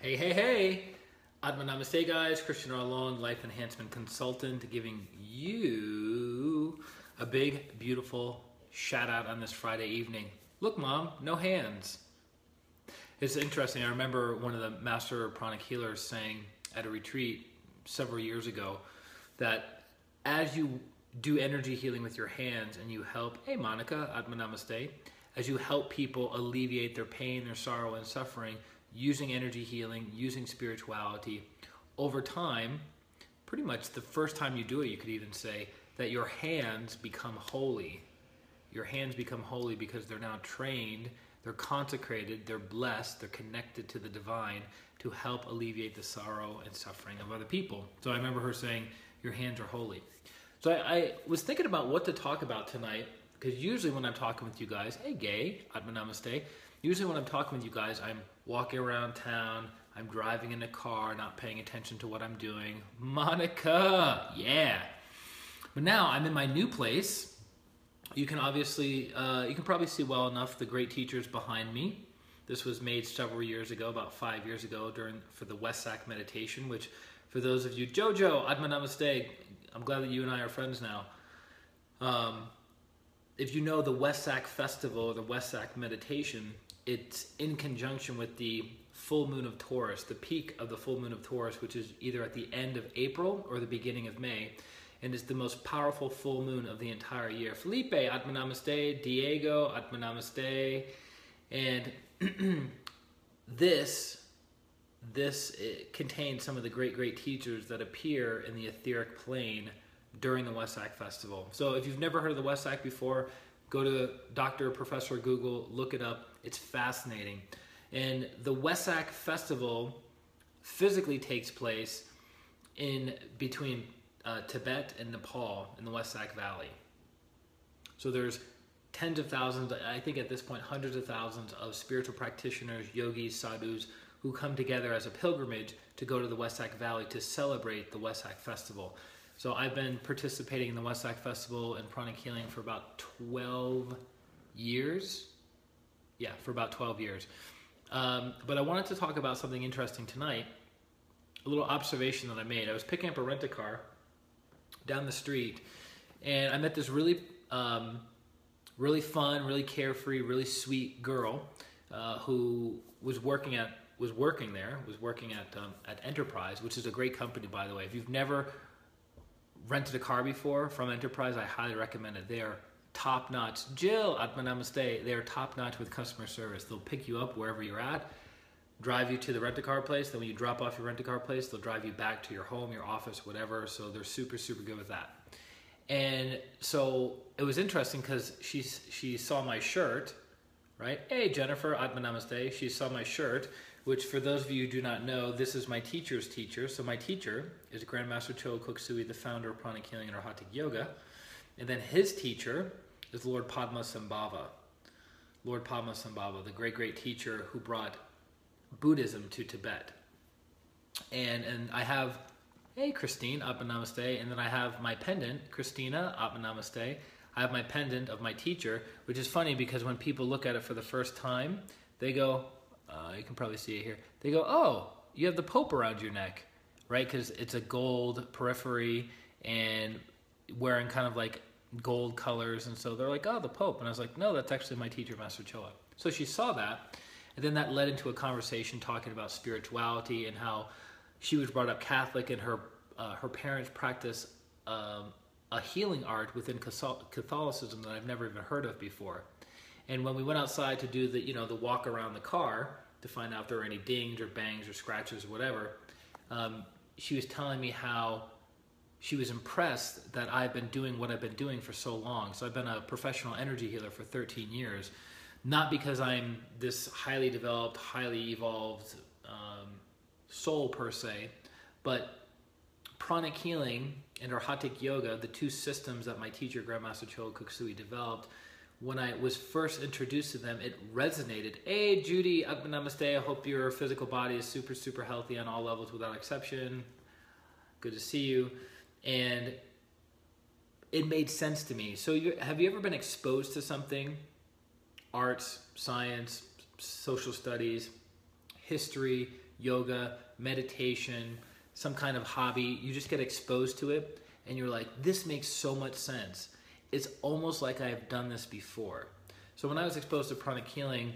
Hey, hey, hey! Atma Namaste, guys. Christian all along, life enhancement consultant, giving you a big, beautiful shout out on this Friday evening. Look, Mom, no hands. It's interesting. I remember one of the master pranic healers saying at a retreat several years ago that as you do energy healing with your hands and you help, hey, Monica, Atma Namaste, as you help people alleviate their pain, their sorrow, and suffering, using energy healing, using spirituality, over time, pretty much the first time you do it, you could even say that your hands become holy. Your hands become holy because they're now trained, they're consecrated, they're blessed, they're connected to the divine to help alleviate the sorrow and suffering of other people. So I remember her saying, your hands are holy. So I was thinking about what to talk about tonight, because usually when I'm talking with you guys, hey gay, Atma Namaste, usually when I'm talking with you guys, I'm walking around town, I'm driving in a car, not paying attention to what I'm doing. Monica, yeah. But now I'm in my new place. You can obviously, you can probably see well enough the great teachers behind me. This was made several years ago, about 5 years ago, for the West Sac Meditation, which for those of you, Jojo, Atma Namaste, I'm glad that you and I are friends now. If you know the West Sac Festival, or the West Sac Meditation, it's in conjunction with the full moon of Taurus, the peak of the full moon of Taurus, which is either at the end of April or the beginning of May. And it's the most powerful full moon of the entire year. Felipe, Atma Namaste. Diego, Atma Namaste. And this contains some of the great teachers that appear in the etheric plane during the West Sac Festival. So if you've never heard of the West Sac before, go to Dr. Professor Google, look it up. It's fascinating. And the West Sac Festival physically takes place in between Tibet and Nepal in the West Sac Valley. So there's tens of thousands, I think at this point hundreds of thousands of spiritual practitioners, yogis, sadhus, who come together as a pilgrimage to go to the West Sac Valley to celebrate the West Sac Festival. So I've been participating in the West Sac Festival and pranic healing for about 12 years. Yeah, for about 12 years. But I wanted to talk about something interesting tonight, a little observation that I made. I was picking up a rent-a-car down the street, and I met this really fun, really carefree, really sweet girl who was working at Enterprise, which is a great company, by the way. If you've never rented a car before from Enterprise, I highly recommend it. They are top-notch. Jill, Atma Namaste, they are top-notch with customer service. They'll pick you up wherever you're at, drive you to the rent-a-car place, then when you drop off your rent-a-car place, they'll drive you back to your home, your office, whatever, so they're super good with that. And so it was interesting because she saw my shirt, right? Hey, Jennifer, Atma Namaste. She saw my shirt, which for those of you who do not know, this is my teacher's teacher. So my teacher is Grandmaster Choa Koksui, the founder of Pranic Healing and Arhatic Yoga. And then his teacher is Lord Padmasambhava. Lord Padmasambhava, the great teacher who brought Buddhism to Tibet. And I have, hey, Christine, Atma Namaste. And then I have my pendant, Christina, Atma Namaste. I have my pendant of my teacher, which is funny because when people look at it for the first time, they go, you can probably see it here. They go, oh, you have the Pope around your neck, right? Because it's a gold periphery and wearing kind of like gold colors. And so they're like, oh, the Pope. And I was like, no, that's actually my teacher, Master Choa. So she saw that. And then that led into a conversation talking about spirituality and how she was brought up Catholic and her parents practice a healing art within Catholicism that I've never even heard of before. And when we went outside to do the walk around the car to find out if there were any dings or bangs or scratches or whatever, she was telling me how she was impressed that I've been doing what I've been doing for so long. So I've been a professional energy healer for 13 years, not because I'm this highly developed, highly evolved soul per se, but pranic healing and Arhatic Yoga, the two systems that my teacher, Grandmaster Choa Koksui, developed, when I was first introduced to them, it resonated. Hey, Judy, Atma Namaste. I hope your physical body is super healthy on all levels without exception. Good to see you. And it made sense to me. So have you ever been exposed to something, arts, science, social studies, history, yoga, meditation, some kind of hobby, you just get exposed to it and you're like, this makes so much sense. It's almost like I've done this before. So when I was exposed to pranic healing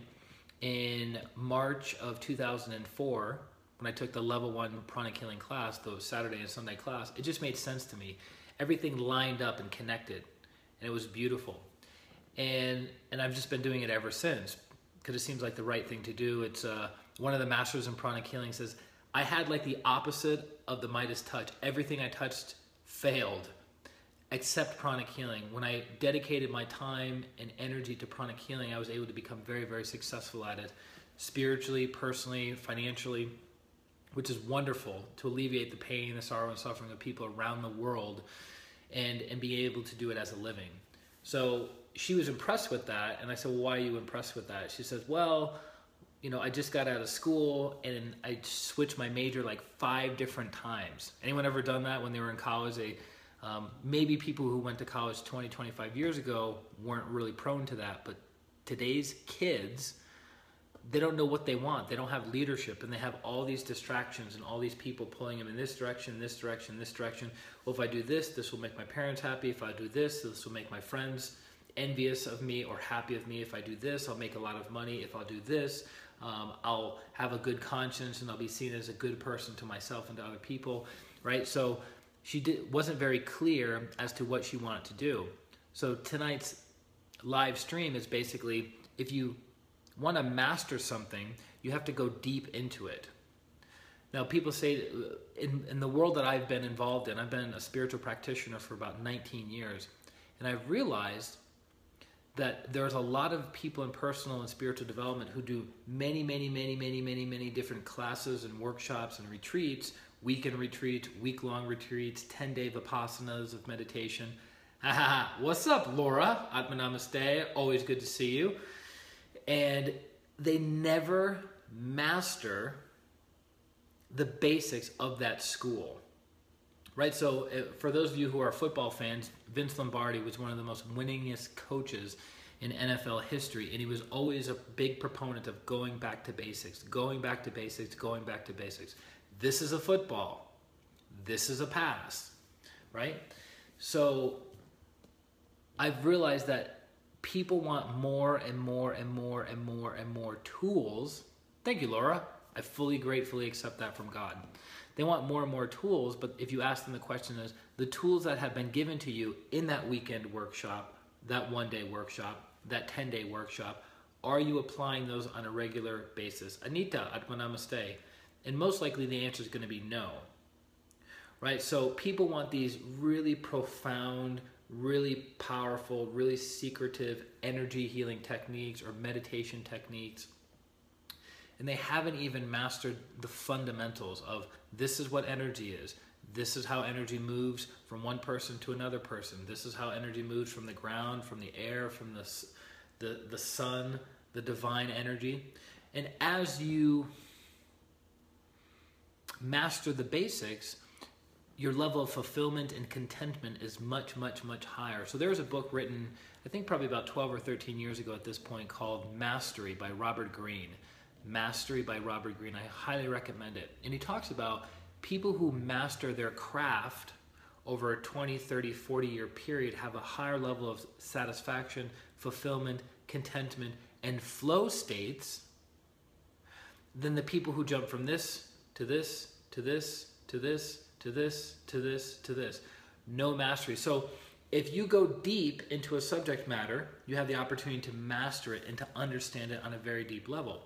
in March of 2004, when I took the level 1 pranic healing class, the Saturday and Sunday class, it just made sense to me. Everything lined up and connected, and it was beautiful. And I've just been doing it ever since because it seems like the right thing to do. It's one of the masters in pranic healing says, I had like the opposite of the Midas touch. Everything I touched failed except pranic healing. When I dedicated my time and energy to pranic healing, I was able to become very, very successful at it, spiritually, personally, financially, which is wonderful, to alleviate the pain, the sorrow, and suffering of people around the world and be able to do it as a living. So she was impressed with that, and I said, well, why are you impressed with that? She says, well, you know, I just got out of school and I switched my major like 5 different times. Anyone ever done that when they were in college? Maybe people who went to college 20, 25 years ago weren't really prone to that, but today's kids, they don't know what they want. They don't have leadership, and they have all these distractions and all these people pulling them in this direction, this direction, this direction. Well, if I do this, this will make my parents happy. If I do this, this will make my friends envious of me or happy of me. If I do this, I'll make a lot of money. If I'll do this, I'll have a good conscience and I'll be seen as a good person to myself and to other people, right? So she wasn't very clear as to what she wanted to do. So tonight's live stream is basically, if you want to master something, you have to go deep into it. Now, people say, in the world that I've been involved in, I've been a spiritual practitioner for about 19 years, and I've realized that there's a lot of people in personal and spiritual development who do many different classes and workshops and retreats, weekend retreats, week-long retreats, 10-day vipassanas of meditation. What's up, Laura? Atma Namaste. Always good to see you. And they never master the basics of that school, right? So for those of you who are football fans, Vince Lombardi was one of the most winningest coaches in NFL history, and he was always a big proponent of going back to basics, going back to basics, going back to basics. This is a football. This is a pass, right? So I've realized that people want more and more and more and more and more tools. Thank you, Laura. I fully, gratefully accept that from God. They want more and more tools, but if you ask them, the question is, the tools that have been given to you in that weekend workshop, that one-day workshop, that 10-day workshop, are you applying those on a regular basis? Anita, Atma Namaste. And most likely the answer is going to be no, right? So people want these really profound, really powerful, really secretive energy healing techniques or meditation techniques. And they haven't even mastered the fundamentals of this is what energy is. This is how energy moves from one person to another person. This is how energy moves from the ground, from the air, from the sun, the divine energy. And as you master the basics, your level of fulfillment and contentment is much, much, much higher. So there was a book written, I think probably about 12 or 13 years ago at this point, called Mastery by Robert Greene. Mastery by Robert Greene. I highly recommend it. And he talks about people who master their craft over a 20, 30, 40-year period have a higher level of satisfaction, fulfillment, contentment, and flow states than the people who jump from this to this to this to this to this to this to this. No mastery. So if you go deep into a subject matter, you have the opportunity to master it and to understand it on a very deep level.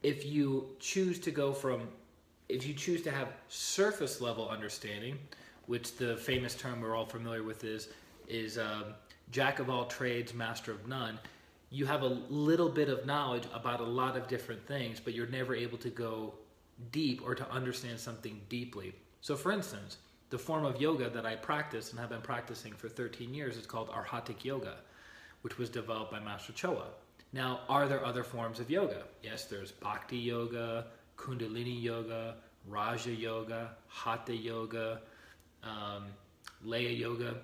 If you choose to have surface level understanding, which the famous term we're all familiar with is jack of all trades, master of none, you have a little bit of knowledge about a lot of different things, but you're never able to go deep or to understand something deeply. So for instance, the form of yoga that I practice and have been practicing for 13 years is called Arhatic Yoga, which was developed by Master Choa. Now, are there other forms of yoga? Yes, there's Bhakti Yoga, Kundalini Yoga, Raja Yoga, Hatha Yoga, Laya Yoga,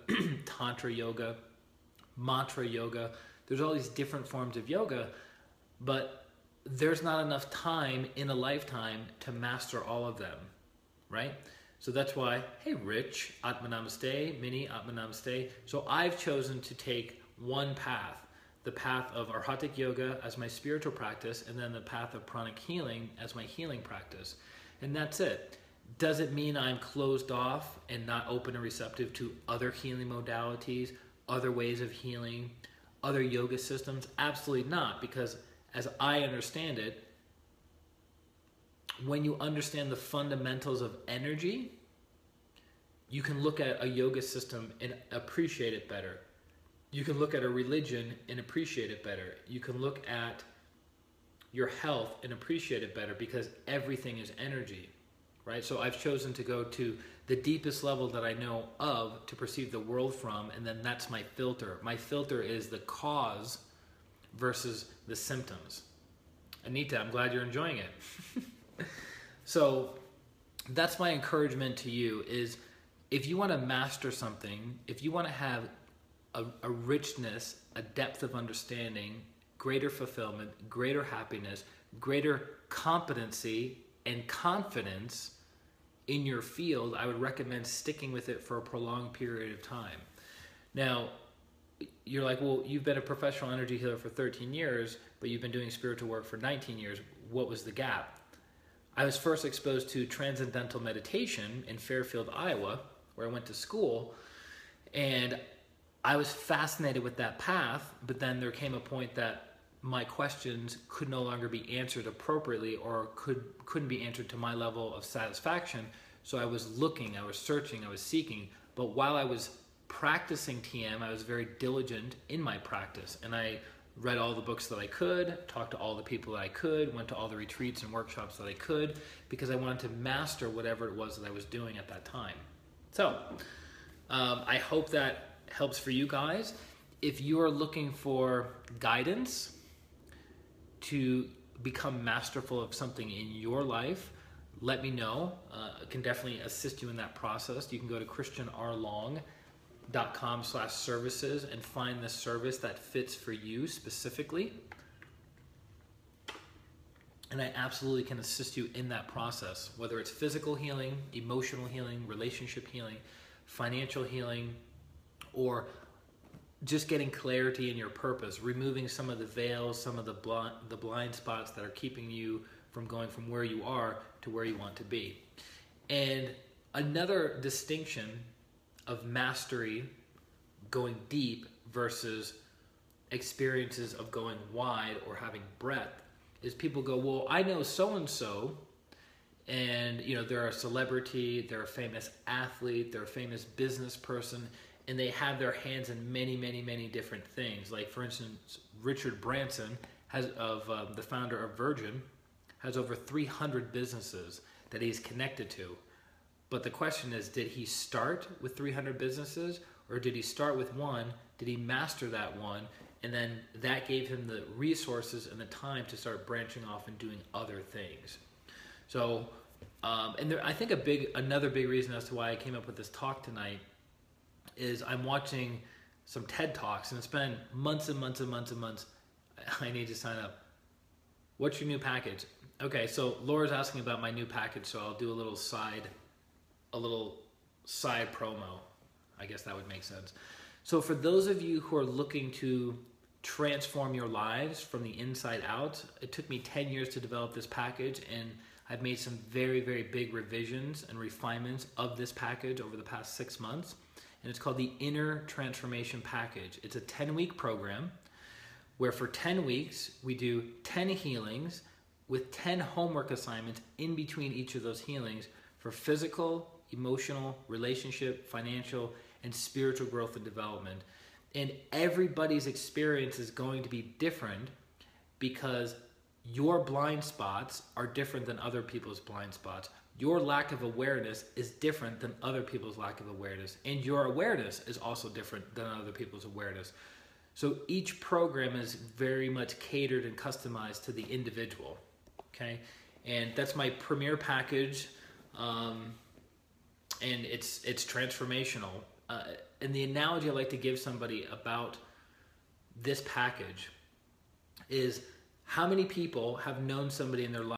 Tantra Yoga, Mantra Yoga. There's all these different forms of yoga, but there's not enough time in a lifetime to master all of them, right? So that's why, hey Rich, Atma Namaste, Minnie, Atma Namaste. So I've chosen to take one path, the path of Arhatic Yoga as my spiritual practice, and then the path of pranic healing as my healing practice. And that's it. Does it mean I'm closed off and not open and receptive to other healing modalities, other ways of healing, other yoga systems? Absolutely not, because as I understand it, when you understand the fundamentals of energy, you can look at a yoga system and appreciate it better. You can look at a religion and appreciate it better. You can look at your health and appreciate it better, because everything is energy, right? So I've chosen to go to the deepest level that I know of to perceive the world from, and then that's my filter. My filter is the cause versus the symptoms. Anita, I'm glad you're enjoying it. So that's my encouragement to you, is if you want to master something, if you want to have a richness, a depth of understanding, greater fulfillment, greater happiness, greater competency and confidence in your field, I would recommend sticking with it for a prolonged period of time. Now, you're like, well, you've been a professional energy healer for 13 years, but you've been doing spiritual work for 19 years. What was the gap? I was first exposed to transcendental meditation in Fairfield, Iowa, where I went to school, and I was fascinated with that path, but then there came a point that my questions could no longer be answered appropriately, or couldn't be answered to my level of satisfaction. So I was looking, I was searching, I was seeking. But while I was practicing TM, I was very diligent in my practice, and I read all the books that I could, talked to all the people that I could, went to all the retreats and workshops that I could, because I wanted to master whatever it was that I was doing at that time. So I hope that helps for you guys. If you are looking for guidance to become masterful of something in your life, let me know. I can definitely assist you in that process. You can go to christianrlong.com/services and find the service that fits for you specifically. And I absolutely can assist you in that process, whether it's physical healing, emotional healing, relationship healing, financial healing, or just getting clarity in your purpose, removing some of the veils, some of the blind spots that are keeping you from going from where you are to where you want to be. And another distinction of mastery, going deep, versus experiences of going wide or having breadth, is people go, well, I know so-and-so, and you know, they're a celebrity, they're a famous athlete, they're a famous business person, and they have their hands in many, many, many different things. Like, for instance, Richard Branson, the founder of Virgin, has over 300 businesses that he's connected to. But the question is, did he start with 300 businesses, or did he start with one? Did he master that one? And then that gave him the resources and the time to start branching off and doing other things. So, I think another big reason as to why I came up with this talk tonight is I'm watching some TED Talks, and it's been months and months and months and months. I need to sign up. What's your new package? Okay, so Laura's asking about my new package, so I'll do a little side promo. I guess that would make sense. So for those of you who are looking to transform your lives from the inside out, it took me 10 years to develop this package, and I've made some very, very big revisions and refinements of this package over the past 6 months. And it's called the Inner Transformation Package. It's a 10-week program where for 10 weeks, we do 10 healings with 10 homework assignments in between each of those healings for physical, emotional, relationship, financial, and spiritual growth and development. And everybody's experience is going to be different, because your blind spots are different than other people's blind spots. Your lack of awareness is different than other people's lack of awareness. And your awareness is also different than other people's awareness. So each program is very much catered and customized to the individual. Okay? And that's my premier package. And it's transformational. And the analogy I like to give somebody about this package is, How many people have known somebody in their life